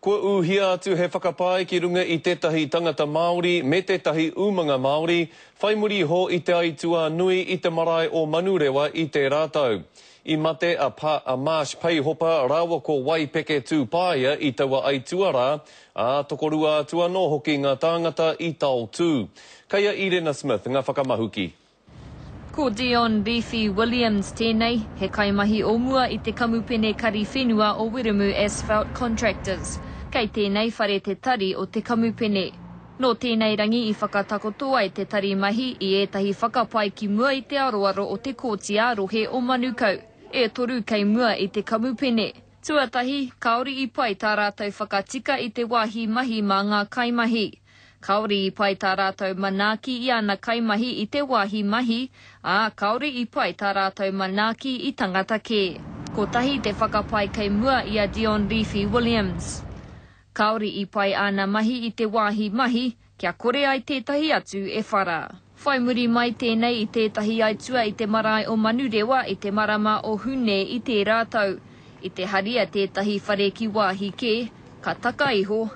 Kua uhia atu he whakapai ki runga I tētahi tangata Māori me tētahi umanga Māori, whai muri ho I te aitua nui I te marae o Manurewa I te rātau. I mate a Marsh Peihopa rawa ko Waipeke tū pāia I taua aitua rā, a tokorua atua no hoki ngā tāngata I tau tū. Kaia Irena Smith, ngā whakamahuki. Ko Dion Reefy Williams tēnei, he kaimahi o mua I te kamupene kari whenua o Wiremu Asphalt Contractors. Kei tēnei whare te tari o te kamupene. No tēnei rangi I whakatakotoa I te tari mahi I ētahi whakapai ki mua I te aroaro o te kōti ārohe o Manukau. E toru kei mua I te kamupene. Tuatahi, kaori I pai tā rātou whakatika I te wāhi mahi mā ngā kaimahi. Kaori I pai tā rātou manaaki I ana kaimahi I te wāhi mahi, kaori I pai tā rātou manaaki I tangata kē. Ko tahi te whakapai kei mua I a Dion Reefy Williams. Kaori I pai ana mahi I te wāhi mahi, kia kore ai tētahi atu e whara. Whai muri mai tēnei I tētahi aitua I te marae o Manurewa I te marama o Hune I te rātau. I te haria tētahi whare ki wāhi kē, ka taka iho,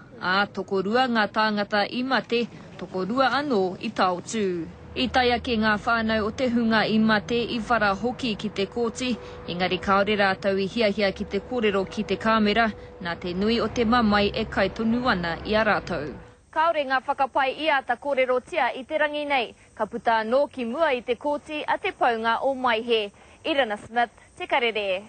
tokorua ngā tāngata I mate, tokorua anō I tau tū. I taia ke ngā whānau o te hunga I mate I whara hoki ki te kōti, engari kaore rātau I hiahia ki te kōrero ki te kāmera, nā te nui o te mamai e kai tonu ana I a rātau. Kaore ngā whakapai I a ta kōrero tia I te rangi nei, ka puta anō ki mua I te kōti a te paunga o Maihe. Irena Smith, Te Karere.